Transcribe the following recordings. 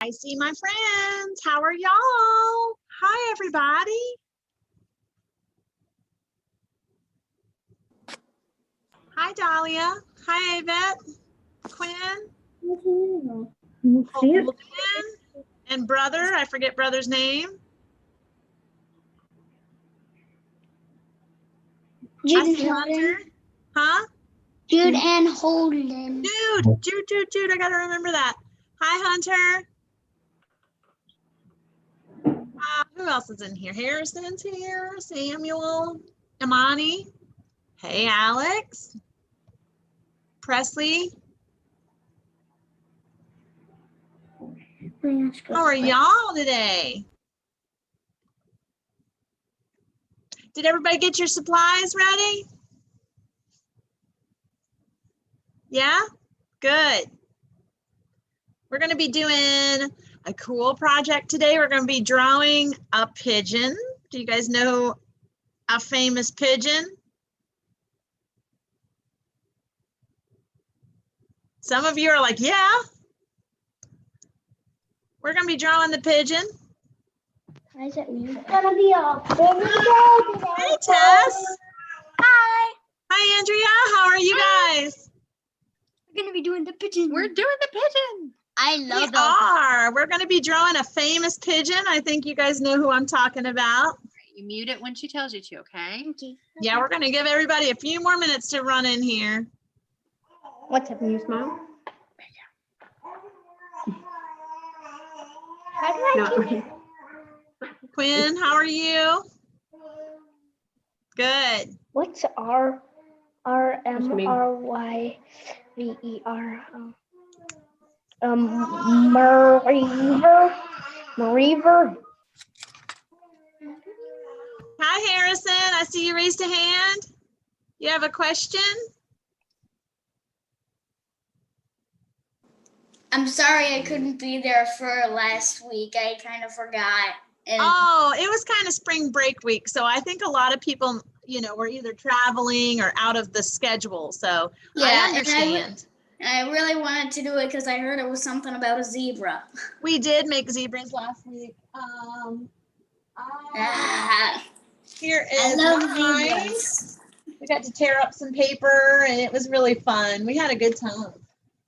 I see my friends. How are y'all? Hi, everybody. Hi, Dahlia. Hi, Yvette. Quinn. Lynn. And brother. I forget brother's name. Jude Hunter. Huh? Jude and Holden. Jude. I got to remember that. Hi, Hunter. Who else is in here? Harrison's here. Samuel. Imani. Hey, Alex. Presley. How are y'all today? Did everybody get your supplies ready? Yeah? Good. We're going to be doing a cool project today. We're going to be drawing a pigeon. Do you guys know a famous pigeon? Some of you are like, yeah. We're going to be drawing the pigeon. It's gonna be a pigeon day today. Hey, Tess. Hi. Hi, Andrea. How are you guys? We're gonna be doing the pigeon. We're doing the pigeon. I love that. We're going to be drawing a famous pigeon. I think you guys know who I'm talking about. You mute it when she tells you to, okay? Yeah, we're going to give everybody a few more minutes to run in here. What's up, you smile? How do I do it? Quinn, how are you? Good. What's R M R Y V E R? Mareever. Hi, Harrison. I see you raised a hand. You have a question? I'm sorry I couldn't be there for last week. I kind of forgot. And Oh, it was kind of spring break week. So I think a lot of people, were either traveling or out of the schedule. So yeah, I understand. And I really wanted to do it because I heard it was something about a zebra. We did make zebras last week. Here is I love mine. zebras. We got to tear up some paper and it was really fun. We had a good time.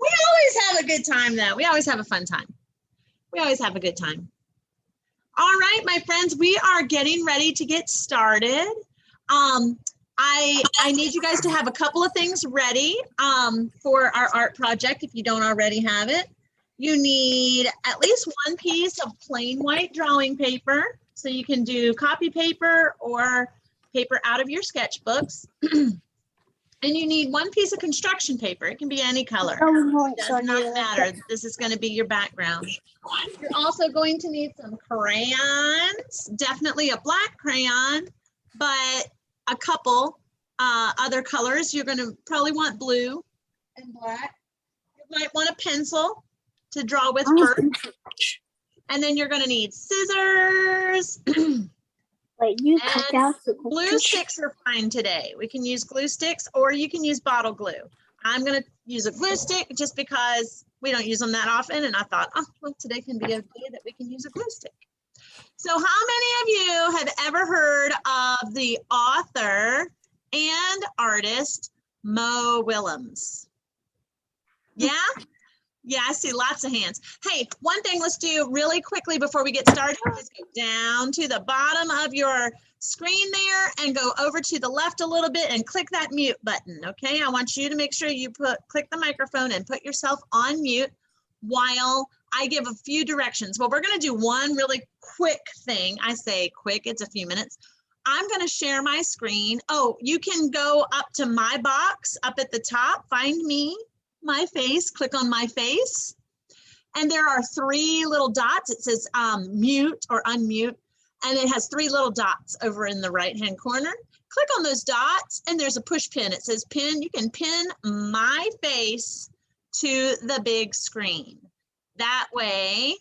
We always have a good time though. We always have a fun time. We always have a good time. All right, my friends, we are getting ready to get started. I need you guys to have a couple of things ready for our art project if you don't already have it. You need at least one piece of plain white drawing paper. So you can do copy paper or paper out of your sketchbooks. And you need one piece of construction paper. It can be any color. It does not matter. This is going to be your background. You're also going to need some crayons, definitely a black crayon, but a couple other colors. You're going to probably want blue and black. You might want a pencil to draw with first. And then you're going to need scissors. Wait, you cut out the glue sticks are fine today. We can use glue sticks or you can use bottle glue. I'm going to use a glue stick just because we don't use them that often. And I thought, oh, well, today can be a day that we can use a glue stick. So how many of you have ever heard of the author and artist Mo Willems? Yeah? Yeah, I see lots of hands. Hey, one thing let's do really quickly before we get started is go down to the bottom of your screen there and go over to the left a little bit and click that mute button, okay? I want you to make sure you click the microphone and put yourself on mute while I give a few directions. Well, we're gonna do one really quick thing. I say quick, it's a few minutes. I'm gonna share my screen. Oh, you can go up to my box up at the top, find me. My face, click on my face. And there are three little dots. It says mute or unmute. And it has three little dots over in the right-hand corner. Click on those dots and there's a push pin. It says pin. You can pin my face to the big screen. That way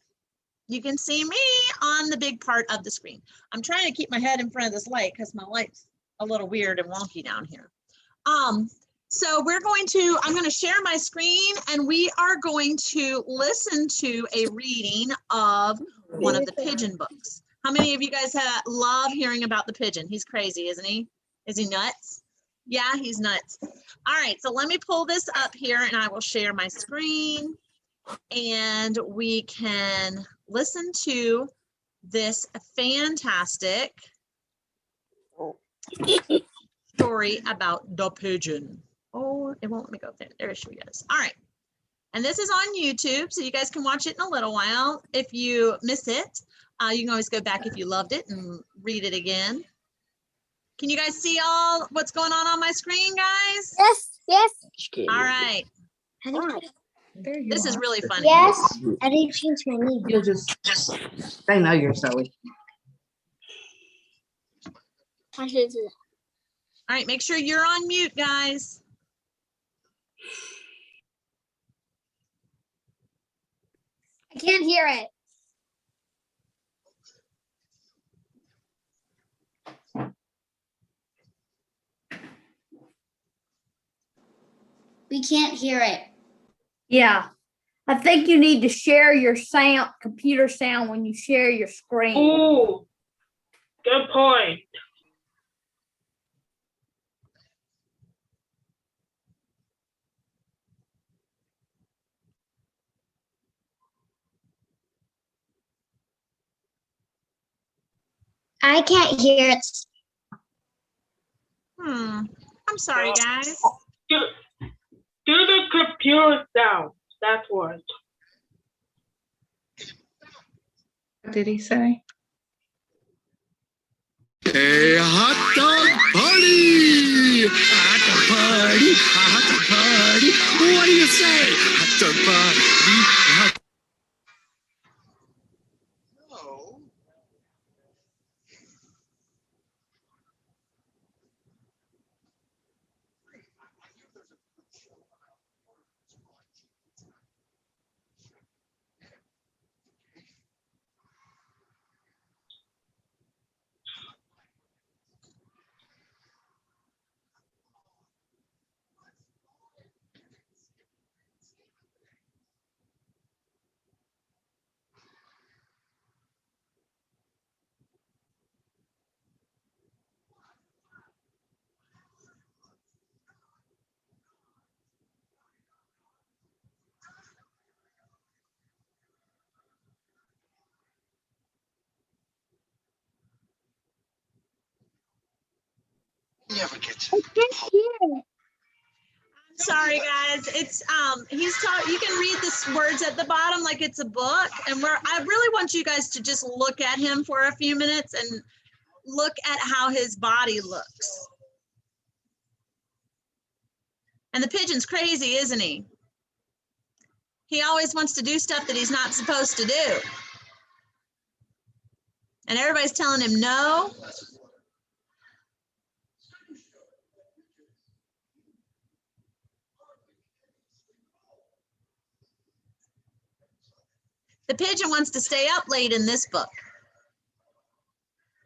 you can see me on the big part of the screen. I'm trying to keep my head in front of this light because my light's a little weird and wonky down here. So I'm going to share my screen and we are going to listen to a reading of one of the pigeon books. How many of you guys love hearing about the pigeon? He's crazy, isn't he? Is he nuts? Yeah, he's nuts. All right, so let me pull this up here and I will share my screen and we can listen to this fantastic story about the pigeon. Oh, it won't let me go there. There she goes. All right. And this is on YouTube, so you guys can watch it in a little while. If you miss it, you can always go back if you loved it and read it again. Can you guys see all what's going on my screen, guys? Yes, yes. All right. This is really funny. Yes. I didn't change my name. You'll just they know you're Zoe. I should do that. All right, make sure you're on mute, guys. I can't hear it. We can't hear it. Yeah. I think you need to share your sound, computer sound when you share your screen. Ooh, good point. I can't hear it. I'm sorry, guys. Do the computer sound. That's what. What did he say? A hot dog party! A hot dog party! A hot dog party! What do you say? Hot dog party! No. Never gets I can't hear it. Sorry, guys. It's you can read the words at the bottom like it's a book, and I really want you guys to just look at him for a few minutes and look at how his body looks. And the pigeon's crazy, isn't he? He always wants to do stuff that he's not supposed to do. And everybody's telling him no. The pigeon wants to stay up late in this book.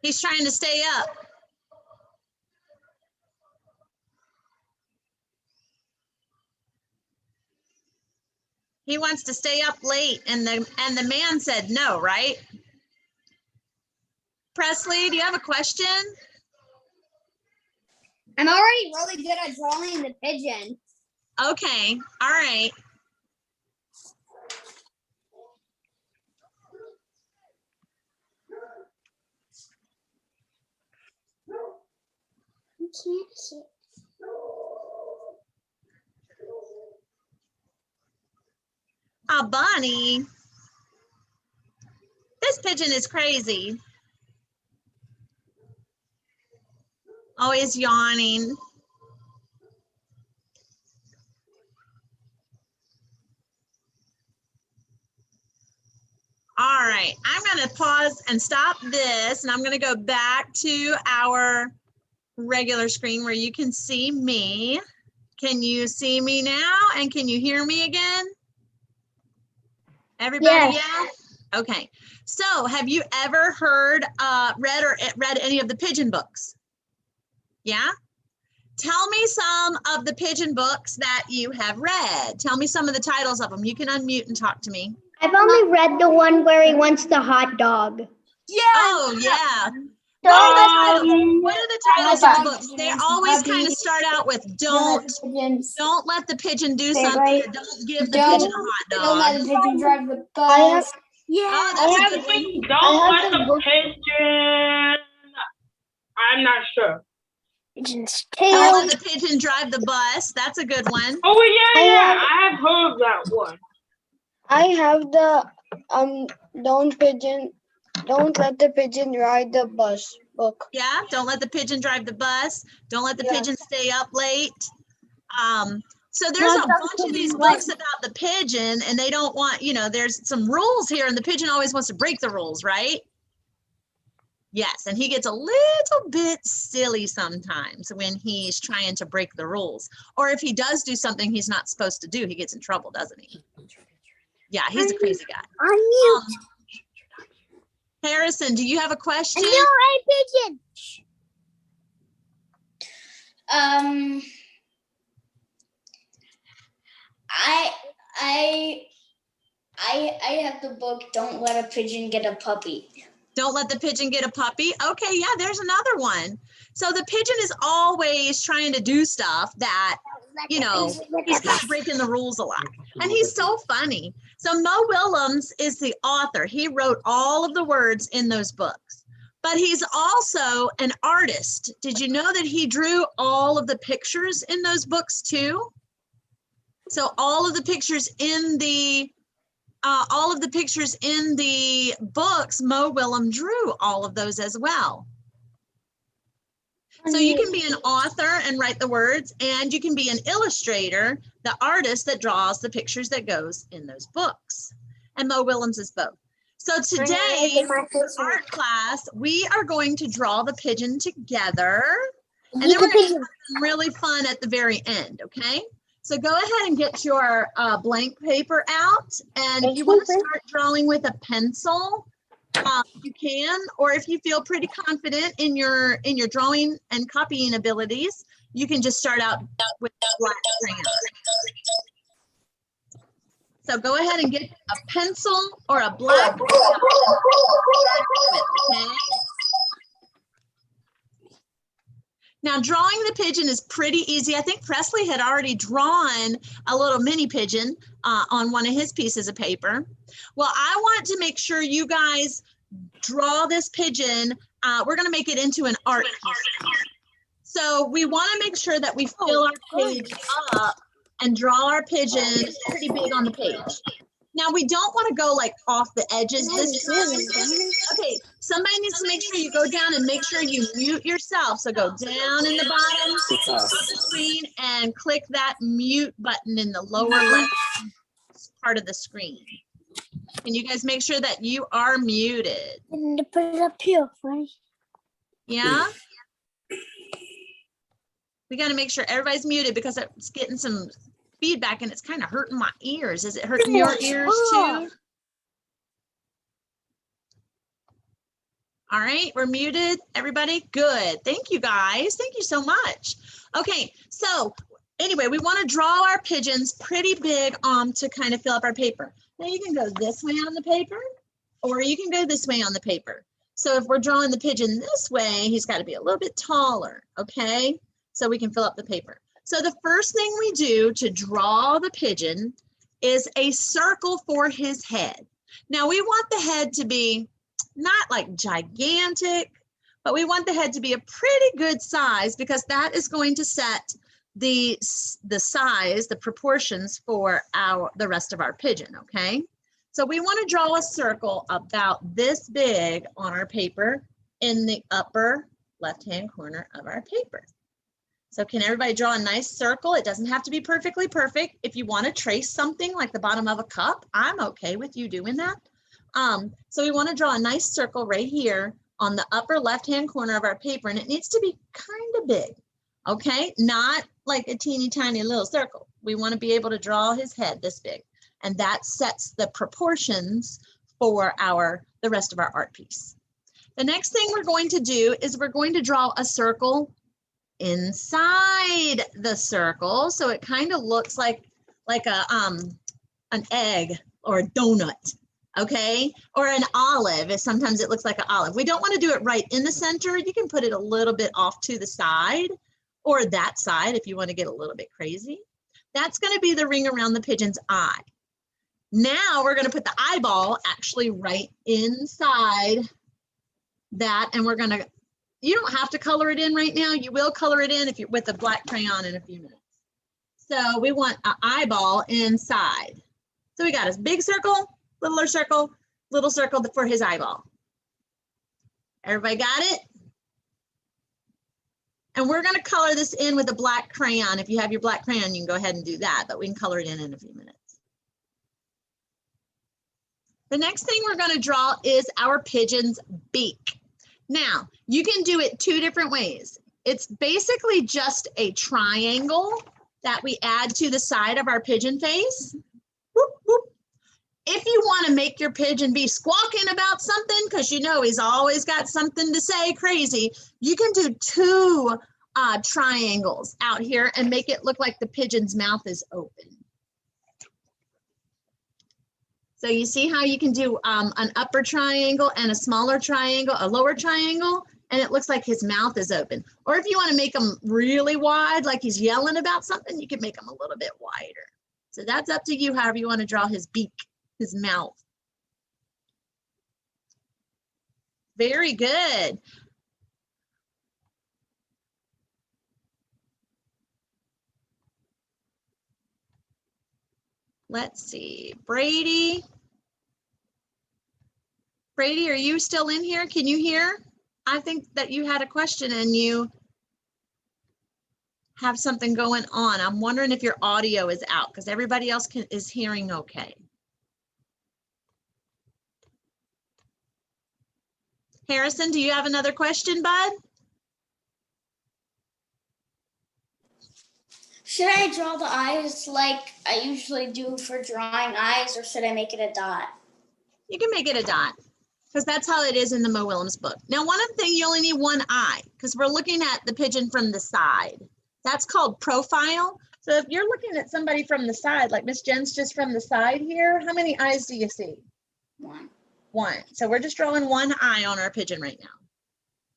He's trying to stay up. He wants to stay up late, and the man said no, right? Presley, do you have a question? I'm already really good at drawing the pigeon. Okay, all right. I can't see. Oh, Bunny. This pigeon is crazy. Always yawning. All right, I'm going to pause and stop this, and I'm going to go back to our regular screen where you can see me. Can you see me now? And can you hear me again? Everybody, Yes. yeah? Okay. So have you ever heard, read any of the pigeon books? Yeah? Tell me some of the pigeon books that you have read. Tell me some of the titles of them. You can unmute and talk to me. I've only read the one where he wants the hot dog. Yeah. Oh, yeah. What are the titles of the books? They always kind of start out with don't let the pigeon do something. Or don't give the pigeon a hot dog. Don't let the pigeon drive the I have, bus. Oh, that's a good one. Don't let the the book. pigeon. I'm not sure. pigeon's Don't tail. let the pigeon drive the bus. That's a good one. Oh yeah. I have heard of that one. I have the don't let the pigeon ride the bus book. Yeah, don't let the pigeon drive the bus. Don't let the pigeon stay up late. So there's a bunch of these books about the pigeon, and they don't want, there's some rules here, and the pigeon always wants to break the rules, right? Yes, and he gets a little bit silly sometimes when he's trying to break the rules. Or if he does do something he's not supposed to do, he gets in trouble, doesn't he? Yeah, he's a crazy guy. Harrison, do you have a question? pigeon. I have the book Don't Let a Pigeon Get a Puppy. Don't let the pigeon get a puppy. Okay, yeah, there's another one. So the pigeon is always trying to do stuff that, he's kind of breaking the rules a lot. And he's so funny. So Mo Willems is the author. He wrote all of the words in those books. But he's also an artist. Did you know that he drew all of the pictures in those books too? So all of the pictures in the books, Mo Willem drew all of those as well. So you can be an author and write the words, and you can be an illustrator, the artist that draws the pictures that goes in those books. And Mo Willems is both. So today, for art class, we are going to draw the pigeon together, and then we're going to have some really fun at the very end, okay? So go ahead and get your blank paper out, and if you want to start drawing with a pencil, you can, or if you feel pretty confident in your drawing and copying abilities, you can just start out with black crayon. So go ahead and get a pencil or a black crayon. Okay? Now, drawing the pigeon is pretty easy. I think Presley had already drawn a little mini pigeon on one of his pieces of paper. Well, I want to make sure you guys draw this pigeon. We're going to make it into an art piece. So we want to make sure that we fill our page up and draw our pigeon pretty big on the page. Now, we don't want to go like off the edges this time. Okay, somebody needs to make sure you go down and make sure you mute yourself. So go down in the bottom of the screen and click that mute button in the lower left part of the screen. Can you guys make sure that you are muted? And put it up here, right? Yeah? We got to make sure everybody's muted because it's getting some feedback and it's kind of hurting my ears. Is it hurting your ears too? All right, we're muted, everybody. Good. Thank you, guys. Thank you so much. Okay, so anyway, we want to draw our pigeons pretty big to kind of fill up our paper. Now you can go this way on the paper, or you can go this way on the paper. So if we're drawing the pigeon this way, he's got to be a little bit taller, okay? So we can fill up the paper. So the first thing we do to draw the pigeon is a circle for his head. Now we want the head to be not like gigantic, but we want the head to be a pretty good size because that is going to set the size, the proportions for the rest of our pigeon, okay? So we want to draw a circle about this big on our paper in the upper left-hand corner of our paper. So can everybody draw a nice circle? It doesn't have to be perfectly perfect. If you want to trace something like the bottom of a cup, I'm okay with you doing that. So we want to draw a nice circle right here on the upper left-hand corner of our paper, and it needs to be kind of big, okay? Not like a teeny tiny little circle. We want to be able to draw his head this big, and that sets the proportions for the rest of our art piece. The next thing we're going to do is we're going to draw a circle inside the circle. So it kind of looks like an egg or a donut, okay? Or an olive. Sometimes it looks like an olive. We don't want to do it right in the center. You can put it a little bit off to the side or that side if you want to get a little bit crazy. That's going to be the ring around the pigeon's eye. Now we're going to put the eyeball actually right inside that, and we're going to, you don't have to color it in right now. You will color it in if you're with a black crayon in a few minutes. So we want an eyeball inside. So we got his big circle, little circle for his eyeball. Everybody got it? And we're going to color this in with a black crayon. If you have your black crayon, you can go ahead and do that, but we can color it in a few minutes. The next thing we're going to draw is our pigeon's beak. Now, you can do it two different ways. It's basically just a triangle that we add to the side of our pigeon face. Whoop, whoop. If you want to make your pigeon be squawking about something, because you know he's always got something to say crazy, you can do two triangles out here and make it look like the pigeon's mouth is open. So you see how you can do an upper triangle and a smaller triangle, a lower triangle, and it looks like his mouth is open. Or if you want to make him really wide, like he's yelling about something, you can make him a little bit wider. So that's up to you, however you want to draw his beak, his mouth. Very good. Let's see, Brady. Brady, are you still in here? Can you hear? I think that you had a question and you have something going on. I'm wondering if your audio is out because everybody else is hearing okay. Harrison, do you have another question, bud? Should I draw the eyes like I usually do for drawing eyes, or should I make it a dot? You can make it a dot because that's how it is in the Mo Willems book. Now, one other thing, you only need one eye because we're looking at the pigeon from the side. That's called profile. So if you're looking at somebody from the side, like Miss Jen's just from the side here, how many eyes do you see? One. One. So we're just drawing one eye on our pigeon right now.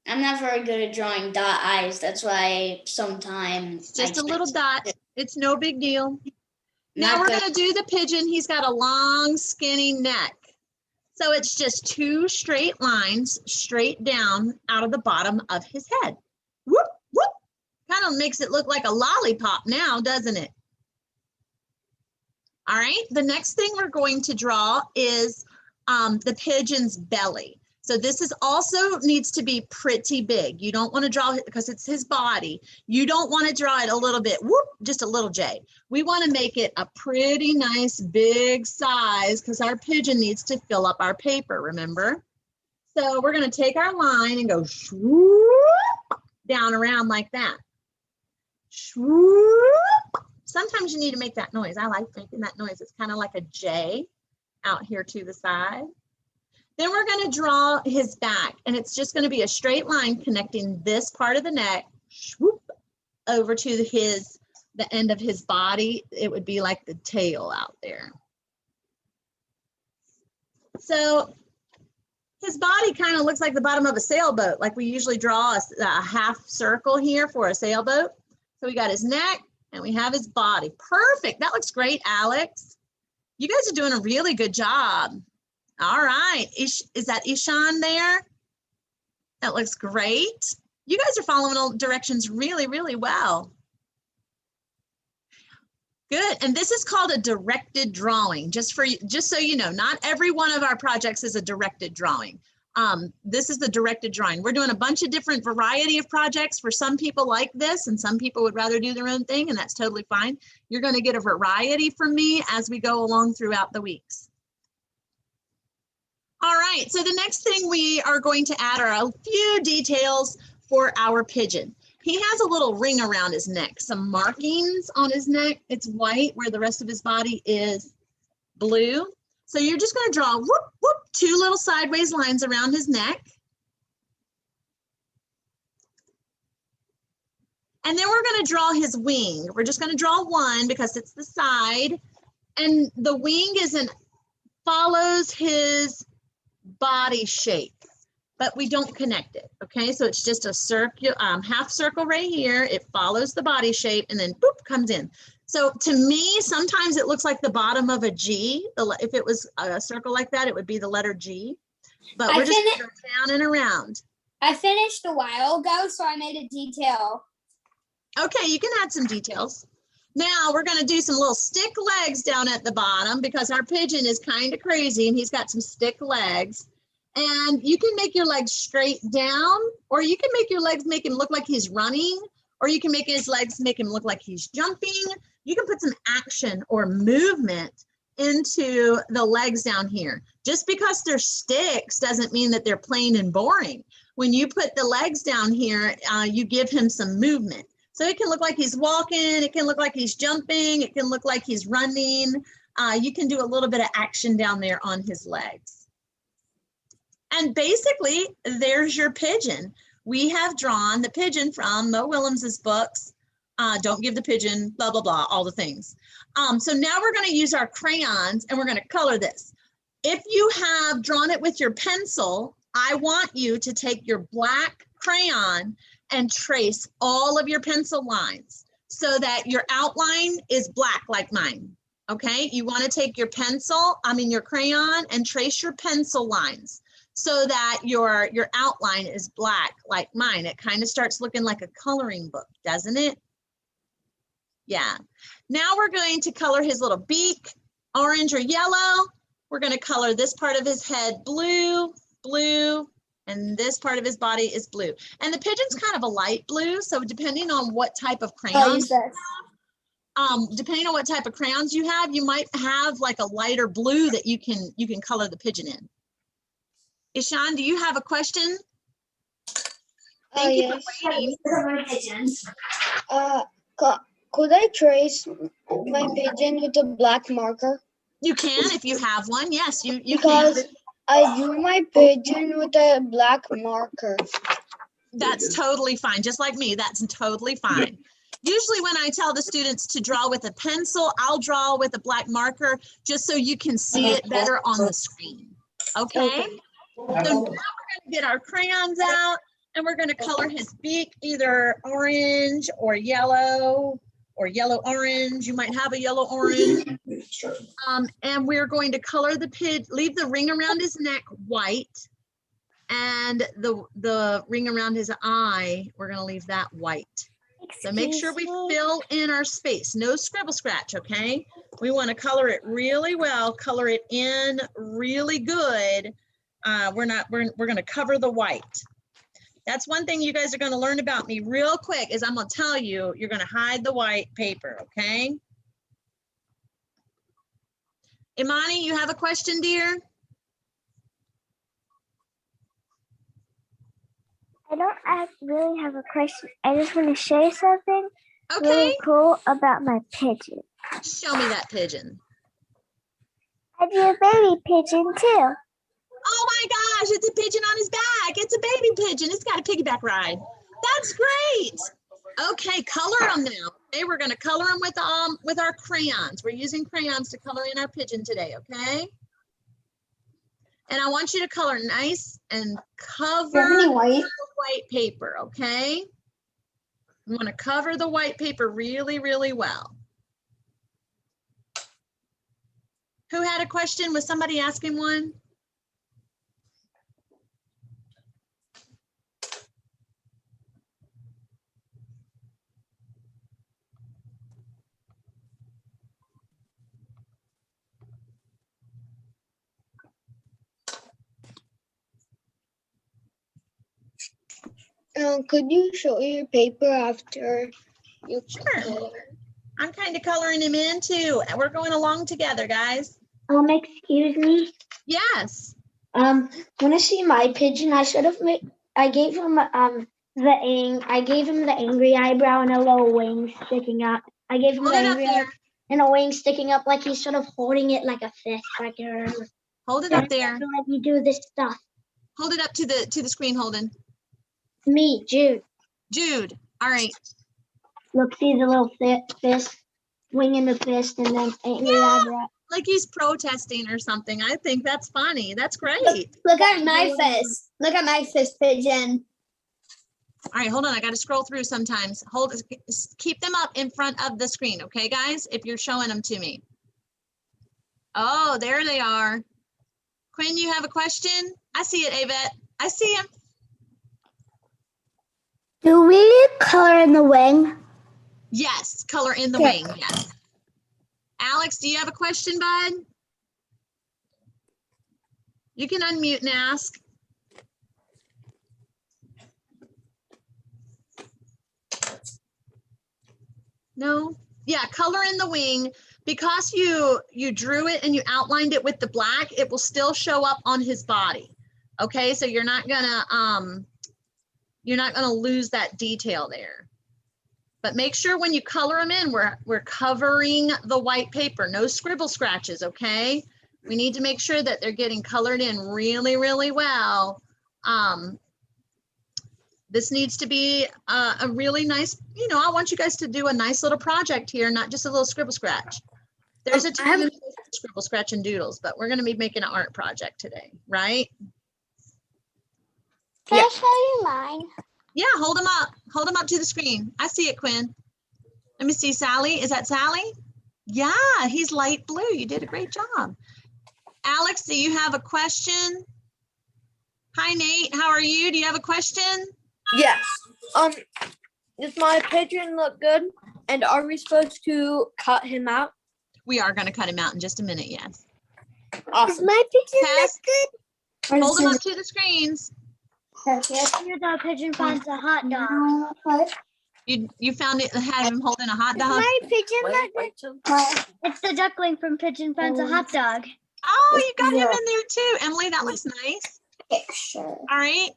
I'm not very good at drawing dot eyes. That's why sometimes Just a little dot. It's no big deal. Now Not we're good. going to do the pigeon. He's got a long, skinny neck. So it's just two straight lines straight down out of the bottom of his head. Whoop, whoop. Kind of makes it look like a lollipop now, doesn't it? All right. The next thing we're going to draw is the pigeon's belly. So this is also needs to be pretty big. You don't want to draw it because it's his body. You don't want to draw it a little bit, whoop, just a little J. We want to make it a pretty nice big size because our pigeon needs to fill up our paper, remember? So we're going to take our line and go swoop down around like that. Swoop. Sometimes you need to make that noise. I like making that noise. It's kind of like a J out here to the side. Then we're going to draw his back, and it's just going to be a straight line connecting this part of the neck, swoop, over to the end of his body. It would be like the tail out there. So his body kind of looks like the bottom of a sailboat, like we usually draw a half circle here for a sailboat. So we got his neck, and we have his body. Perfect. That looks great, Alex. You guys are doing a really good job. All right, is that Ishan there? That looks great. You guys are following all directions really, really well. Good, and this is called a directed drawing, just so you know, not every one of our projects is a directed drawing. This is the directed drawing. We're doing a bunch of different variety of projects. For some people like this, and some people would rather do their own thing, and that's totally fine. You're gonna get a variety from me as we go along throughout the weeks. All right, so the next thing we are going to add are a few details for our pigeon. He has a little ring around his neck, some markings on his neck. It's white where the rest of his body is blue. So you're just going to draw whoop, whoop, two little sideways lines around his neck. And then we're going to draw his wing. We're just going to draw one because it's the side. And the wing follows his body shape, but we don't connect it. Okay, so it's just a circle, half circle right here. It follows the body shape and then boop, comes in. So to me, sometimes it looks like the bottom of a G. If it was a circle like that, it would be the letter G. But we're just going down and around. I finished a while ago, so I made a detail. Okay, you can add some details. Now we're going to do some little stick legs down at the bottom because our pigeon is kind of crazy and he's got some stick legs. And you can make your legs straight down, or you can make your legs make him look like he's running, or you can make his legs make him look like he's jumping. You can put some action or movement into the legs down here. Just because they're sticks doesn't mean that they're plain and boring. When you put the legs down here, you give him some movement. So it can look like he's walking, it can look like he's jumping, it can look like he's running. You can do a little bit of action down there on his legs. And basically, there's your pigeon. We have drawn the pigeon from Mo Willems's books. Don't give the pigeon, blah, blah, blah, all the things. So now we're going to use our crayons and we're going to color this. If you have drawn it with your pencil, I want you to take your black crayon and trace all of your pencil lines so that your outline is black like mine. Okay, you want to take your your crayon and trace your pencil lines so that your outline is black like mine. It kind of starts looking like a coloring book, doesn't it? Yeah. Now we're going to color his little beak, orange or yellow. We're going to color this part of his head blue, blue, and this part of his body is blue. And the pigeon's kind of a light blue, so depending on what type of crayons, you have, you might have like a lighter blue that you can color the pigeon in. Ishan, do you have a question? Thank you for waiting. Could I trace my pigeon with a black marker? You can if you have one. Yes, you Because can. I drew my pigeon with a black marker. That's totally fine. Just like me, that's totally fine. Usually when I tell the students to draw with a pencil, I'll draw with a black marker just so you can see it better on the screen. Okay? So now we're going to get our crayons out and we're going to color his beak either orange or yellow orange. You might have a yellow orange. And we're going to color leave the ring around his neck white, and the ring around his eye, we're going to leave that white. So make sure we fill in our space. No scribble scratch, okay? We want to color it really well, color it in really good. We're going to cover the white. That's one thing you guys are going to learn about me real quick is I'm going to tell you, you're going to hide the white paper, okay? Imani, you have a question, dear? I don't really have a question. I just want to share something Okay. really cool about my pigeon. Show me that pigeon. I drew a baby pigeon too. Oh my gosh, it's a pigeon on his back. It's a baby pigeon. It's got a piggyback ride. That's great. Okay, color them now. Okay, we're going to color them with our crayons. We're using crayons to color in our pigeon today, okay? And I want you to color nice and cover the white paper, okay? You want to cover the white paper really, really well. Who had a question? Was somebody asking one? Could you show your paper after you Sure. I'm kind of coloring him in too. We're going along together, guys. Excuse me. Yes. Want to see my pigeon? I gave him the angry eyebrow and a little wing sticking up. I gave him Hold the it up angry there. and a wing sticking up like he's sort of holding it like a fist. Like Hold it up there. like you do this stuff. Hold it up to the screen, Holden. Me, Jude. Jude. All right. Look, see the little fist, wing in the fist, and then angry eyebrow. Like he's protesting or something. I think that's funny. That's great. Look at my fist. Look at my fist, Pigeon. All right, hold on. I got to scroll through sometimes. Keep them up in front of the screen, okay, guys? If you're showing them to me. Oh, there they are. Quinn, you have a question? I see it, Avette. I see him. Do we color in the wing? Yes, color in the Okay. wing. Yes. Alex, do you have a question, bud? You can unmute and ask. No? Yeah, color in the wing. Because you drew it and you outlined it with the black, it will still show up on his body. Okay, so you're not gonna lose that detail there. But make sure when you color them in, we're covering the white paper, no scribble scratches, okay? We need to make sure that they're getting colored in really, really well. This needs to be a really nice, I want you guys to do a nice little project here, not just a little scribble scratch. There's a time and place for scribble scratch and doodles, but we're gonna be making an art project today, right? Can I show you mine? Yeah, hold them up. Hold them up to the screen. I see it, Quinn. Let me see, Sally. Is that Sally? Yeah, he's light blue. You did a great job. Alex, do you have a question? Hi, Nate. How are you? Do you have a question? Yes. Does my pigeon look good? And are we supposed to cut him out? We are going to cut him out in just a minute, yes. Awesome. My pigeon Tess, good? hold them up to the screens. Your dog pigeon finds a hot dog. You found it, had him holding a hot dog? My pigeon It's the duckling from Pigeon Finds a Hot Dog. Oh, you got him in there too. Emily, that looks nice. Picture. All right.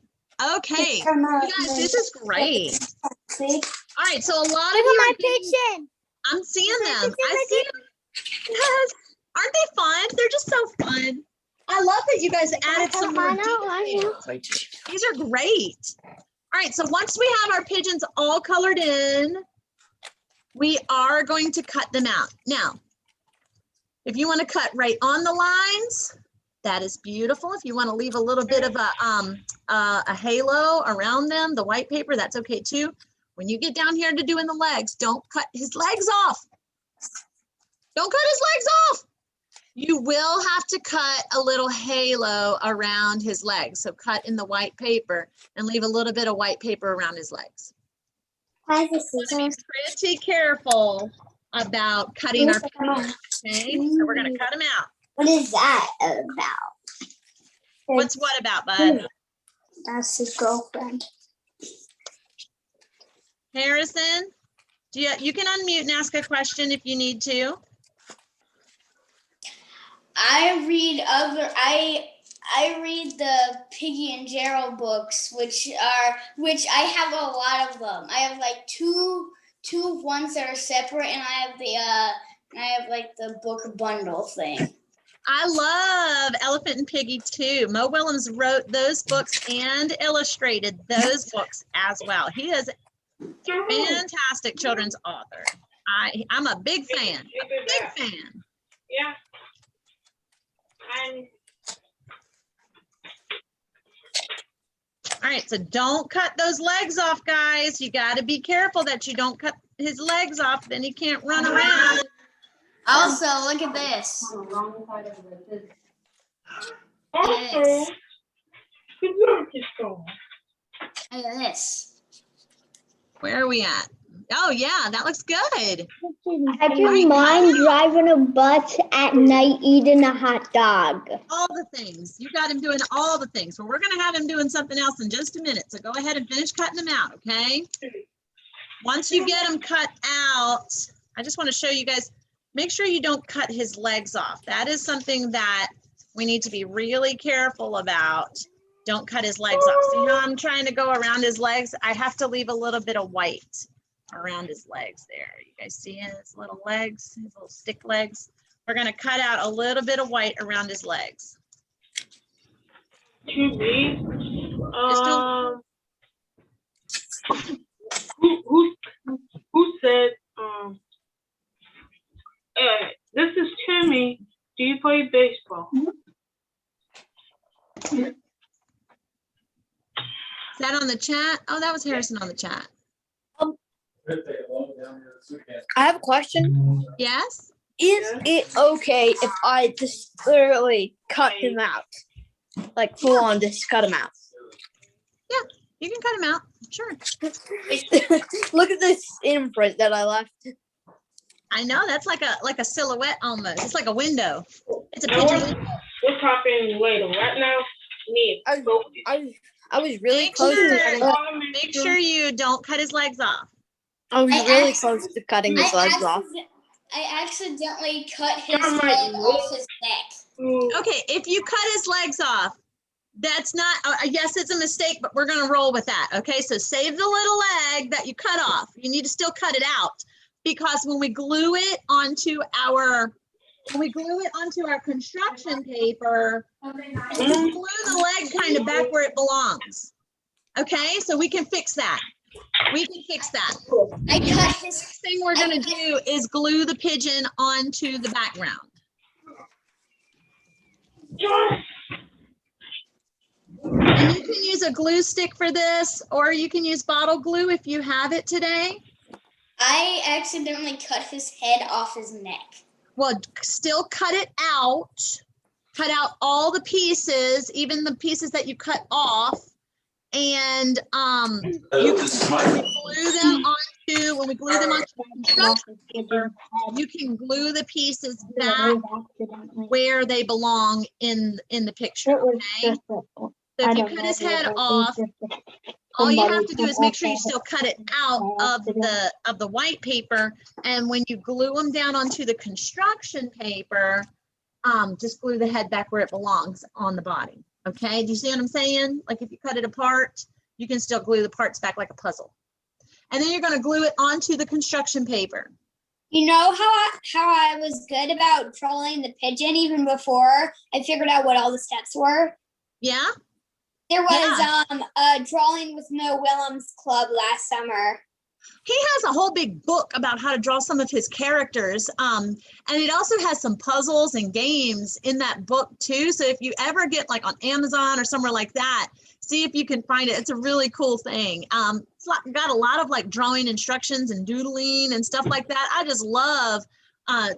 Okay. You guys, this is great. See? All right. So a lot of Look at you my are getting, pigeon. I'm seeing them. I see them. Yes. Aren't they fun? They're just so fun. I love that you guys added some more details. These are great. All right. So once we have our pigeons all colored in, we are going to cut them out. Now, if you want to cut right on the lines, that is beautiful. If you want to leave a little bit of a halo around them, the white paper, that's okay too. When you get down here to doing the legs, don't cut his legs off. Don't cut his legs off. You will have to cut a little halo around his legs. So cut in the white paper and leave a little bit of white paper around his legs. Why is Be pretty careful about cutting our pigeons, okay? So we're gonna cut them out. What is that about? What's what about, bud? That's his girlfriend. Harrison, you can unmute and ask a question if you need to. I read the Piggy and Gerald books, which I have a lot of them. I have like two ones that are separate, and I have like the book bundle thing. I love Elephant and Piggy too. Mo Willems wrote those books and illustrated those books as well. He is a fantastic children's author. I'm a big fan. Big fan. Yeah. And All right, so don't cut those legs off, guys. You got to be careful that you don't cut his legs off, then he can't run around. Also, look at this. also, good work is going. Look at this. Where are we at? Oh, yeah, that looks good. I don't mind driving a bus at night eating a hot dog. All the things. You got him doing all the things. Well, we're going to have him doing something else in just a minute. So go ahead and finish cutting them out, okay? Once you get them cut out, I just want to show you guys, make sure you don't cut his legs off. That is something that we need to be really careful about. Don't cut his legs off. See how I'm trying to go around his legs? I have to leave a little bit of white around his legs there. You guys see his little legs, his little stick legs? We're going to cut out a little bit of white around his legs. To me, Just don't- who said, this is Timmy. Do you play baseball? Is that on the chat? Oh, that was Harrison on the chat. I have a question. Yes? Is it okay if I just literally cut him out? Like full on just cut him out. Yeah, you can cut him out. Sure. Look at this imprint that I left. I know, that's like a silhouette almost. It's like a window. It's a No, pigeon window. we're talking later. Right now, me. I was really Make close to sure- cutting. Make sure you don't cut his legs off. I was I really acc- close to cutting his legs off. I accidentally cut his John might head live. off his neck. Okay, if you cut his legs off, that's not, yes, it's a mistake, but we're gonna roll with that, okay? So save the little leg that you cut off. You need to still cut it out because when we glue it onto our construction paper, we glue the leg kind of back where it belongs. Okay, so we can fix that. We can fix that. I cut his. Next thing we're gonna do is glue the pigeon onto the background. And you can use a glue stick for this, or you can use bottle glue if you have it today. I accidentally cut his head off his neck. Well, still cut it out. Cut out all the pieces, even the pieces that you cut off. And you can glue them onto, when we glue them onto the construction paper, you can glue the pieces back where they belong in the picture, okay? So if you cut his head off, all you have to do is make sure you still cut it out of the white paper. And when you glue them down onto the construction paper, just glue the head back where it belongs on the body. Okay, do you see what I'm saying? Like if you cut it apart, you can still glue the parts back like a puzzle. And then you're going to glue it onto the construction paper. You know how I was good about drawing the pigeon even before I figured out what all the steps were? Yeah? There was a drawing with Mo Willems club last summer. He has a whole big book about how to draw some of his characters. And it also has some puzzles and games in that book too. So if you ever get like on Amazon or somewhere like that, see if you can find it. It's a really cool thing. It's got a lot of like drawing instructions and doodling and stuff like that. I just love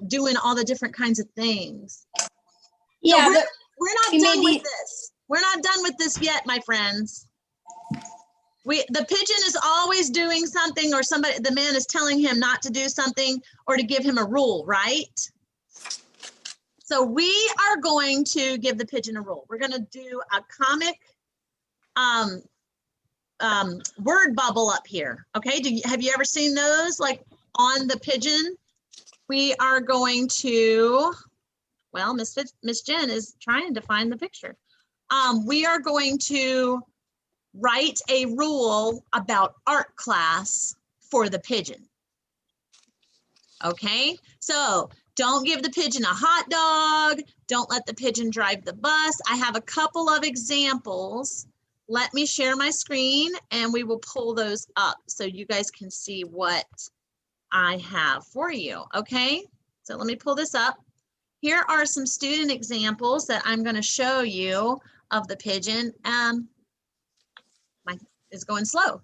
doing all the different kinds of things. Yeah, so we're not done with this. We're not done with this yet, my friends. The pigeon is always doing something, or the man is telling him not to do something or to give him a rule, right? So we are going to give the pigeon a rule. We're going to do a comic word bubble up here. Okay, have you ever seen those like on the pigeon? We are going to, well, Miss Jen is trying to find the picture. We are going to write a rule about art class for the pigeon. Okay, so don't give the pigeon a hot dog. Don't let the pigeon drive the bus. I have a couple of examples. Let me share my screen and we will pull those up so you guys can see what I have for you. Okay, so let me pull this up. Here are some student examples that I'm going to show you of the pigeon. Is going slow.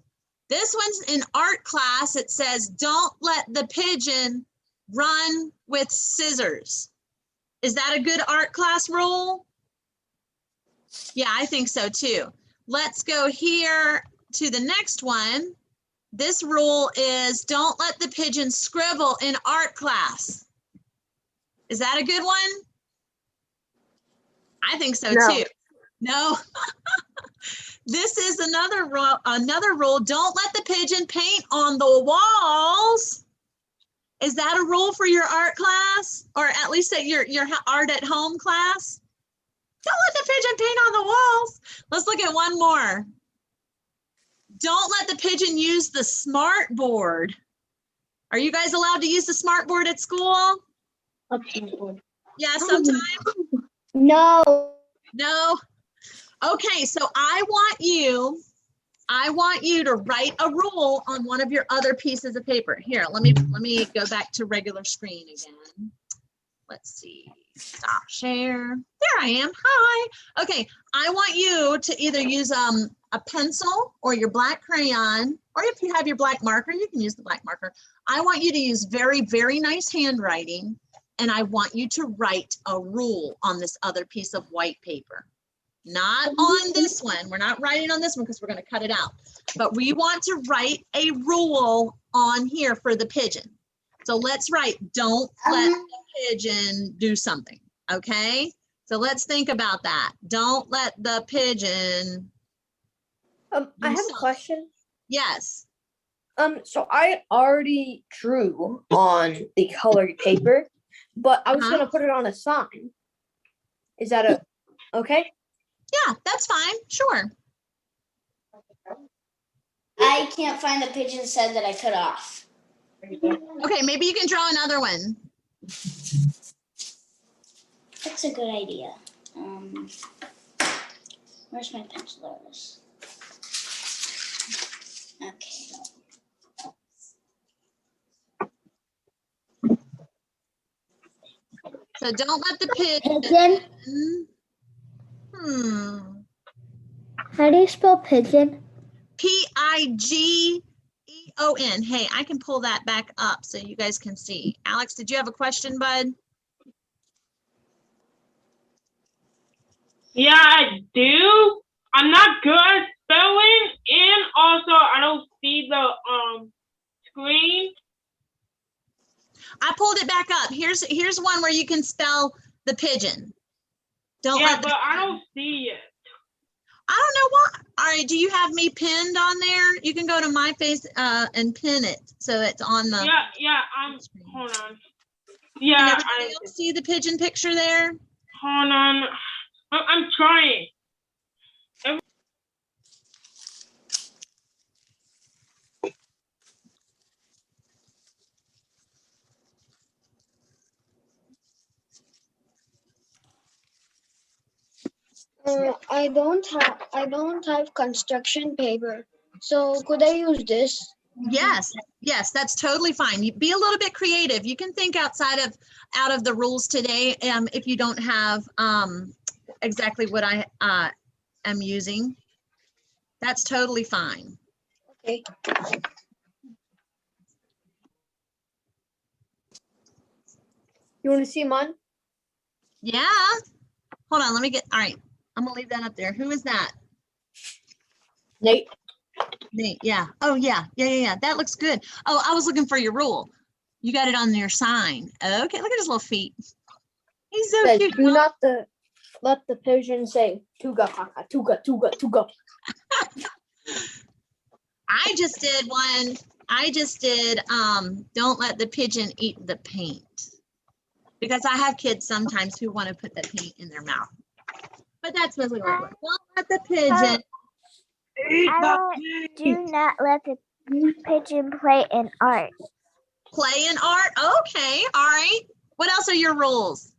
This one's in art class. It says, don't let the pigeon run with scissors. Is that a good art class rule? Yeah, I think so too. Let's go here to the next one. This rule is don't let the pigeon scribble in art class. Is that a good one? I think so too. No. This is another rule. Don't let the pigeon paint on the walls. Is that a rule for your art class, or at least at your art at home class? Don't let the pigeon paint on the walls. Let's look at one more. Don't let the pigeon use the smart board. Are you guys allowed to use the smart board at school? Yeah, sometimes. No. No. Okay, so I want you I want you to write a rule on one of your other pieces of paper. Here, let me go back to regular screen again. Let's see, stop share. There I am, hi. Okay, I want you to either use a pencil or your black crayon, or if you have your black marker, you can use the black marker. I want you to use very, very nice handwriting, and I want you to write a rule on this other piece of white paper. Not on this one. We're not writing on this one because we're going to cut it out. But we want to write a rule on here for the pigeon. So let's write, don't let the pigeon do something. Okay? So let's think about that. Don't let the pigeon. I have a question. Yes. So I already drew on the colored paper, but I was gonna put it on a sign. Is that okay? Yeah, that's fine. Sure. I can't find the pigeon set that I cut off. Okay, maybe you can draw another one. That's a good idea. Where's my pencil? There it is. Okay. So don't let the pigeon. How do you spell pigeon? Pigeon. Hey, I can pull that back up so you guys can see. Alex, did you have a question, bud? Yeah, I do. I'm not good at spelling, and also I don't see the screen. I pulled it back up. Here's one where you can spell the pigeon. Don't Yeah, let but I don't see it. I don't know why. All right, do you have me pinned on there? You can go to my face and pin it so it's on the. Yeah. Hold on. Can Yeah, everybody else see the pigeon picture there? hold on. I'm trying. I don't have construction paper. So could I use this? Yes, that's totally fine. You be a little bit creative. You can think out of the rules today. If you don't have exactly what I am using, that's totally fine. Okay. You want to see mine? Yeah. Hold on. Let me get. All right. I'm gonna leave that up there. Who is that? Nate. Nate. Yeah. Oh yeah. Yeah. That looks good. Oh, I was looking for your rule. You got it on your sign. Okay. Look at his little feet. He's so Says, cute. do not let the pigeon say tuga kaka tuga tuga tuga. I just did one. I just did don't let the pigeon eat the paint. Because I have kids sometimes who want to put the paint in their mouth. But that's mostly what it was. Don't let the pigeon eat the paint. Do not let the pigeon play in art. Play in art? Okay, all right. What else are your rules?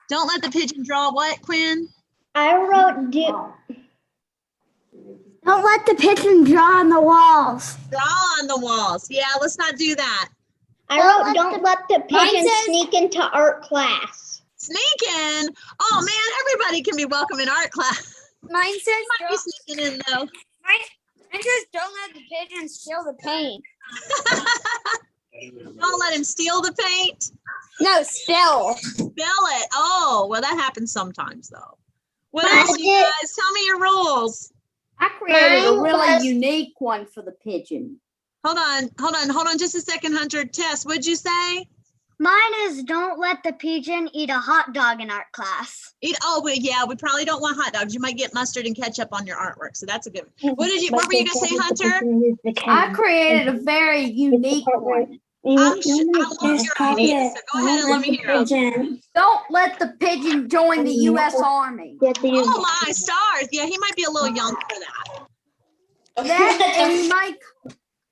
Don't let the pigeon draw what, Quinn? I wrote don't let the pigeon draw on the walls. Draw on the walls. Yeah, let's not do that. I wrote don't let the pigeon sneak into art class. Sneak in? Oh man, everybody can be welcome in art class. Mine says Might be sneaking in though. mine says don't let the pigeon steal the paint. Don't let him steal the paint. No, spill. Spill it. Oh, well, that happens sometimes though. What else, you guys? Tell me your rules. I created a Mine really was- unique one for the pigeon. Hold on just a second, Hunter. Tess, what'd you say? Mine is don't let the pigeon eat a hot dog in art class. Yeah, we probably don't want hot dogs. You might get mustard and ketchup on your artwork, so that's a good one. What were you gonna say, Hunter? I created a very unique one. I love your ideas, so go ahead and let me hear them. Don't let the pigeon join the U.S. Army. Oh my stars! Yeah, he might be a little young for that. That and he might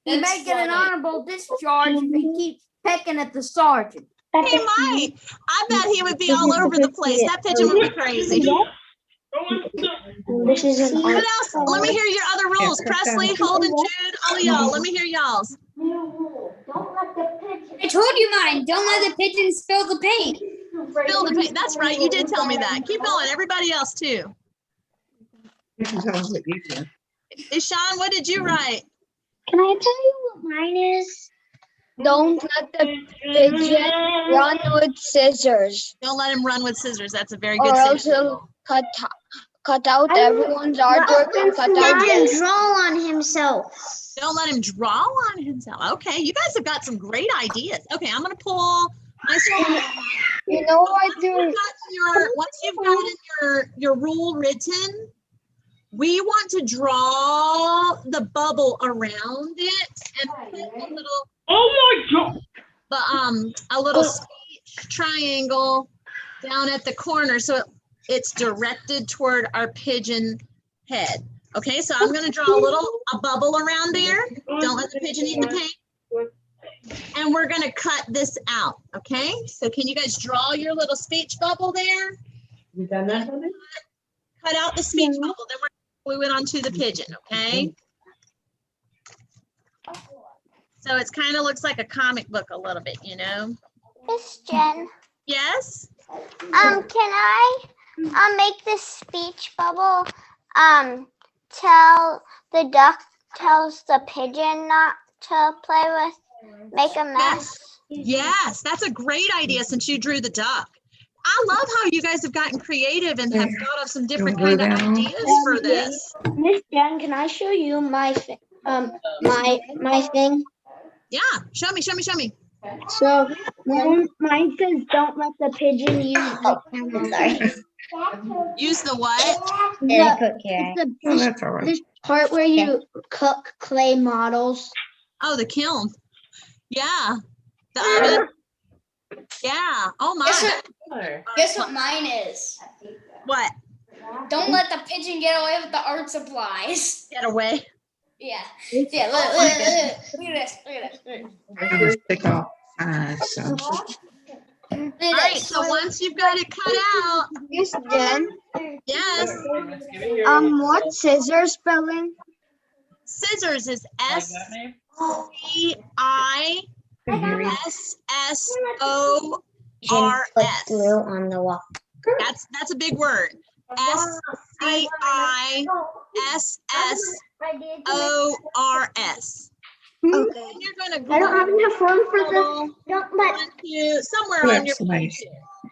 That's get an funny. honorable discharge if he keeps pecking at the sergeant. He might. I bet he would be all over the place. That pigeon would be crazy. Don't This is an What art. else? Let me hear your other rules. Yeah, put Presley, down. Holden, Jude, all of y'all. Let me hear y'all's. I told you mine. Don't let the pigeon spill the paint. Spill the paint. That's right. You did tell me that. Keep going. Everybody else too. You can tell us what you did. Ishan, what did you write? Can I tell you what mine is? Don't let the pigeon run with scissors, Don't let him run with scissors. That's a very or good else safety he'll rule. cut out everyone's artwork and cut out Let him this. draw on himself. Don't let him draw on himself. Okay, you guys have got some great ideas. Okay, I'm gonna pull my screen. You know what? Once you've gotten your rule written, we want to draw the bubble around it and put a little Oh my God. a little speech triangle down at the corner so it's directed toward our pigeon head. Okay, so I'm gonna draw a bubble around there. Don't let the pigeon eat the paint. And we're gonna cut this out, okay? So can you guys draw your little speech bubble there? You done that, honey? Cut out the speech bubble, then we're gonna glue it onto the pigeon, okay? So it's kind of looks like a comic book a little bit, you know? Miss Jen, Yes? can I make this speech bubble tell the duck tells the pigeon not to play with, make a mess? Yes, that's a great idea since you drew the duck. I love how you guys have gotten creative and have thought of some different glue kind of that on? ideas for this. Miss Jen, can I show you my my thing? Yeah, show me. So mine says, "Don't let the pigeon use the." I'm sorry. Use the what? Oh, that's all right. This part where you cook clay models. Oh, the kiln. Yeah. The oven. Yeah. Oh my. Guess what mine is? What? Don't let the pigeon get away with the art supplies. Get away. Yeah. Yeah. Look at this. I'm gonna stick off sides, so. All right. So once you've got it cut out, Miss Jen, yes. what's scissor spelling? Scissors is SCISSORS. on the wall. That's a big word. SCISSORS. Okay. And you're gonna I don't have enough room for this. Don't let you somewhere on your page.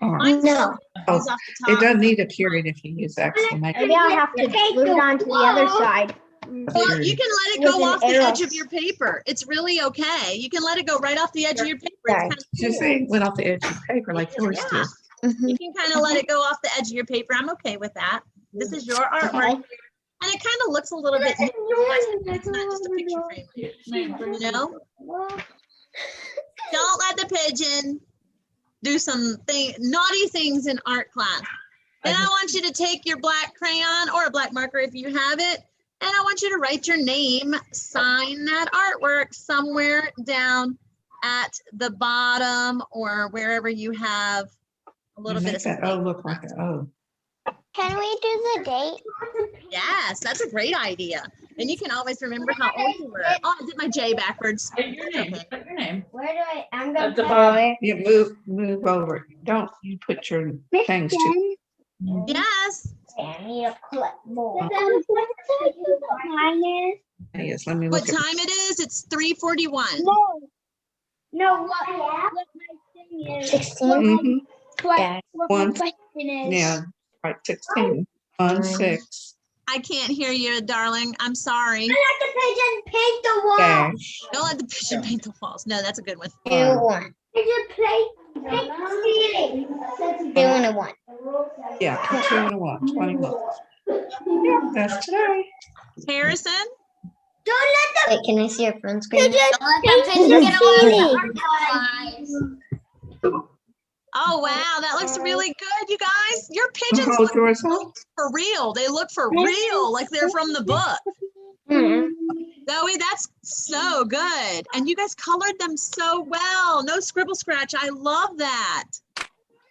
Mine's No. goes off the It top. doesn't need a period if you use exclamation. Maybe I'll have to glue it onto the other side. Well, you can let it With go an off the arrow. edge of your paper. It's really okay. You can let it go right off the edge of your paper. It's Sorry. kind of Just say it went off the edge of the paper like yours Yeah. did. You can kind of let it go off the edge of your paper. I'm okay with that. This is your artwork. And it kind of looks a little bit, it's not just a picture frame, you know? Don't let the pigeon do some naughty things in art class. Then I want you to take your black crayon or a black marker if you have it, and I want you to write your name, sign that artwork somewhere down at the bottom or wherever you have a little bit Make of that space. O look like an O. Can we do the date? Yes, that's a great idea. And you can always remember how old you were. Oh, I did my J backwards. Your name. Okay. Your name. Where do I'm gonna At the bottom. You move over. Don't you put your things to. Yes. Yes, let me What look at. time it is? It's 3:41. No, what my thing is. 16. Mhm. What my One. question is. Yeah, right, 16. 1, 6, I can't hear you, darling. I'm sorry. Let the pigeon paint the wall. dash. Don't let the pigeon paint the walls. No, that's a good one. 2, 1. Pigeon paint the ceiling. 2 and a 1. Yeah, put 2 and a 1, 21. Yeah, that's today. Harrison? Don't let Wait, can I see your phone screen? the Don't let the pigeon get away with the ceiling. art supplies. Oh, wow. That looks really good, you guys. Your pigeons Hold look yours up. for real. They look for real, like they're from the book. Zoe, that's so good. And you guys colored them so well. No scribble scratch. I love that.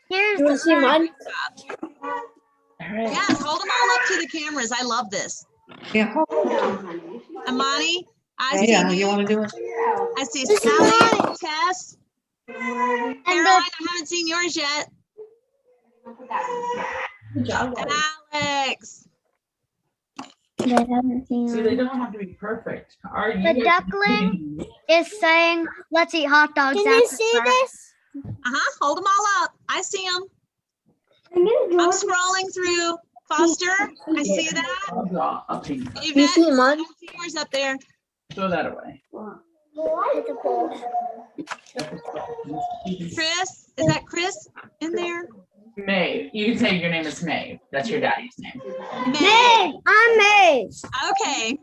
Here's You wanna see mine? Yes, hold them all up to the cameras. I love this. Yeah. Amani, I see Yeah, you you. want to do it? I see Sally, Tess, And Caroline. I haven't seen yours yet. Good job. Alex. they haven't seen See, they them. don't have to be perfect. Are you? The duckling is saying, let's eat hot dogs. Can you after see class." this? Hold them all up. I see them. I'm scrolling through. Foster, I see that. I'll take it. Yvette, You see mine? I see yours up there. Throw that away. Chris, is that Chris in there? May. You can say your name is May. That's your daddy's name. May. I'm May. Okay,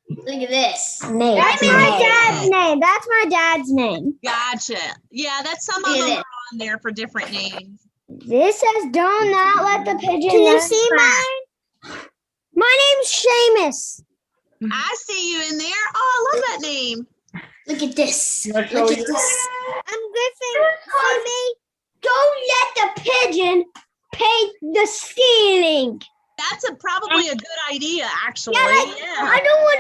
Look at this. Nate. That's my dad's name. That's my dad's name. gotcha. Yeah, that's some of Look at them it. are on there for different names. This says, "Do not let the pigeon." Can you see mine? My name's Seamus. I see you in there. Oh, I love that name. Look at this. You wanna show Look at yours? this. I'm Griffin. See me? Don't let the pigeon paint the ceiling. That's probably a good idea, actually. Yeah, like, Yeah. I don't want.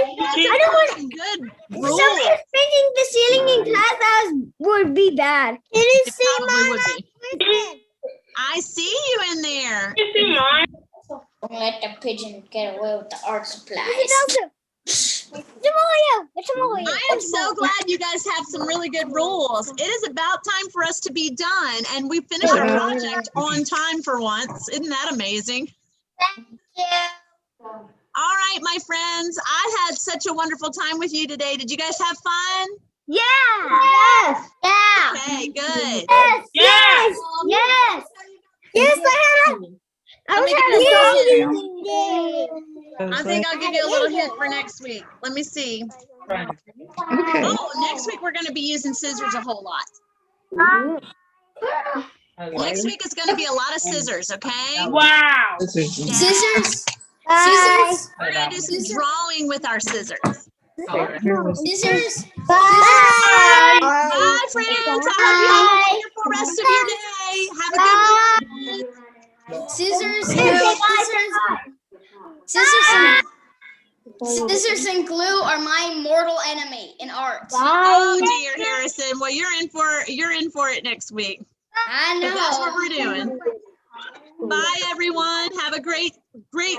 Some good If rules. somebody was painting the ceiling in class, would be bad. Can you It see probably would mine? be. Griffin? I see you in there. You see mine? Don't let the pigeon get away with the art supplies. It's Amelia. It's Amelia. I am so glad you guys have some really good rules. It is about time for us to be done, and we finished our project on time for once. Isn't that amazing? Yeah. All right, my friends, I had such a wonderful time with you today. Did you guys have fun? Yeah. Yes. Yeah. Okay, good. Yes. Yes. Yes. Yes, I Let me had give you a a I think I'll give you a little hint for next week. Let me see. Okay. Oh, next week we're going to be using scissors a whole lot. Next week is going to be a lot of scissors, okay? Wow. Scissors. Bye. Scissors. We're going to do some drawing with our scissors. Scissors. Bye. Bye, friends. I hope you have a wonderful rest of your day. Have a good week. Scissors. Bye. Scissors and glue are my mortal enemy in art. Oh dear, Harrison. Well, you're in for it next week. I know. That's what we're doing. Bye, everyone. Have a great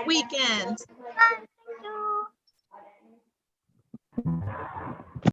weekend.